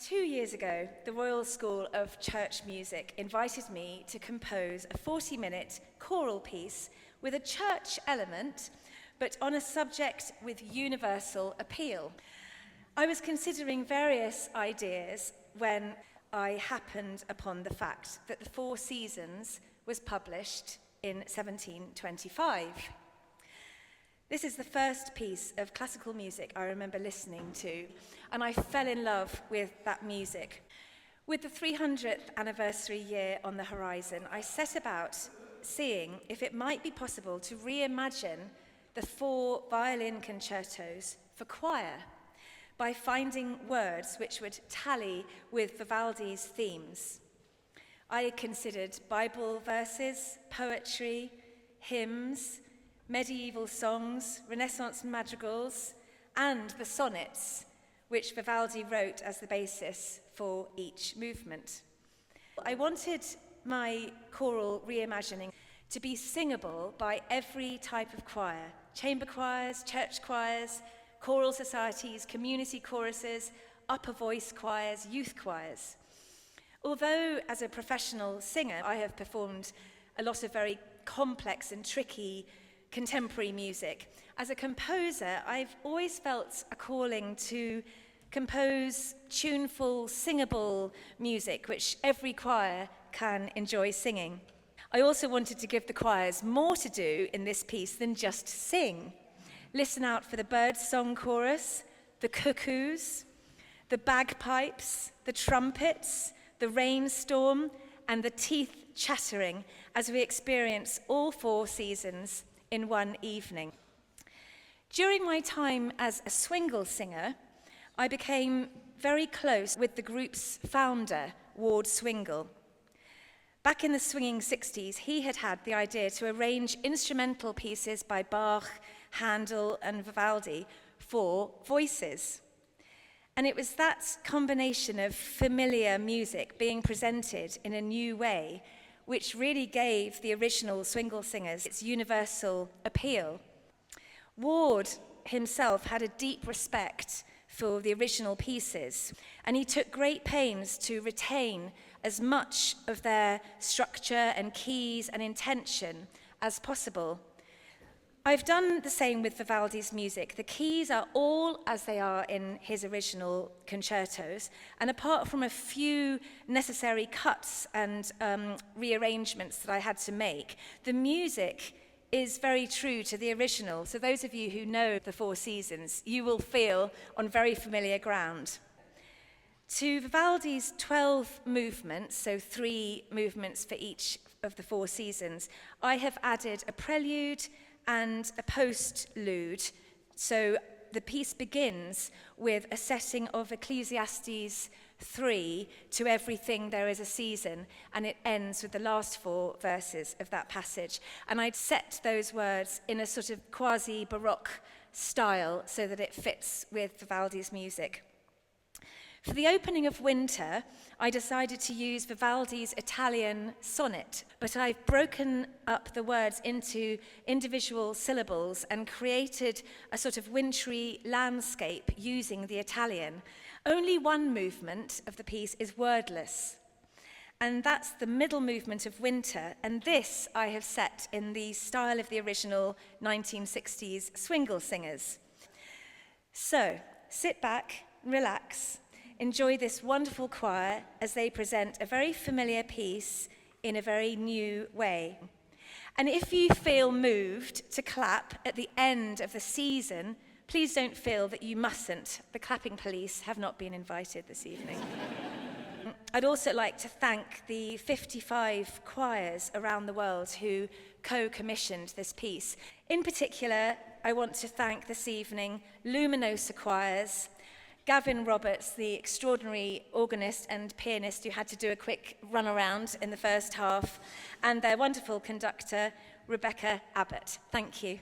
2 years ago, the Royal School of Church Music invited me to compose a 40-minute choral piece with a church element, but on a subject with universal appeal. I was considering various ideas when I happened upon the fact that the Four Seasons was published in 1725. This is the first piece of classical music I remember listening to, and I fell in love with that music. With the 300th anniversary year on the horizon, I set about seeing if it might be possible to reimagine the 4 violin concertos for choir by finding words which would tally with Vivaldi's themes. I considered Bible verses, poetry, hymns, medieval songs, Renaissance madrigals, and the sonnets, which Vivaldi wrote as the basis for each movement. I wanted my choral reimagining to be singable by every type of choir: chamber choirs, church choirs, choral societies, community choruses, upper voice choirs, youth choirs. Although as a professional singer I have performed a lot of very complex and tricky contemporary music, as a composer I've always felt a calling to compose tuneful, singable music which every choir can enjoy singing. I also wanted to give the choirs more to do in this piece than just sing. Listen out for the bird song chorus, the cuckoos, the bagpipes, the trumpets, the rainstorm, and the teeth chattering as we experience all 4 seasons in one evening. During my time as a swingle singer, I became very close with the group's founder, Ward Swingle. Back in the swinging 60s, he had had the idea to arrange instrumental pieces by Bach, Handel, and Vivaldi for voices. And it was that combination of familiar music being presented in a new way which really gave the original swingle singers its universal appeal. Ward himself had a deep respect for the original pieces, and he took great pains to retain as much of their structure and keys and intention as possible. I've done the same with Vivaldi's music. The keys are all as they are in his original concertos, and apart from a few necessary cuts and rearrangements that I had to make, the music is very true to the original. So those of you who know the Four Seasons, you will feel on very familiar ground. To Vivaldi's 12 movements, so 3 movements for each of the 4 seasons, I have added a prelude and a postlude. So the piece begins with a setting of Ecclesiastes 3, to everything there is a season, and it ends with the last 4 verses of that passage. And I'd set those words in a sort of quasi-Baroque style so that it fits with Vivaldi's music. For the opening of winter, I decided to use Vivaldi's Italian sonnet, but I've broken up the words into individual syllables and created a sort of wintry landscape using the Italian. Only one movement of the piece is wordless, and that's the middle movement of winter, and this I have set in the style of the original 1960s swingle singers. So, sit back, relax, enjoy this wonderful choir as they present a very familiar piece in a very new way. And if you feel moved to clap at the end of the season, please don't feel that you mustn't. The clapping police have not been invited this evening. I'd also like to thank the 55 choirs around the world who co-commissioned this piece. In particular, I want to thank this evening LUMINOSA choirs, Gavin Roberts, the extraordinary organist and pianist who had to do a quick run around in the first half, and their wonderful conductor, Rebekah Abbott. Thank you.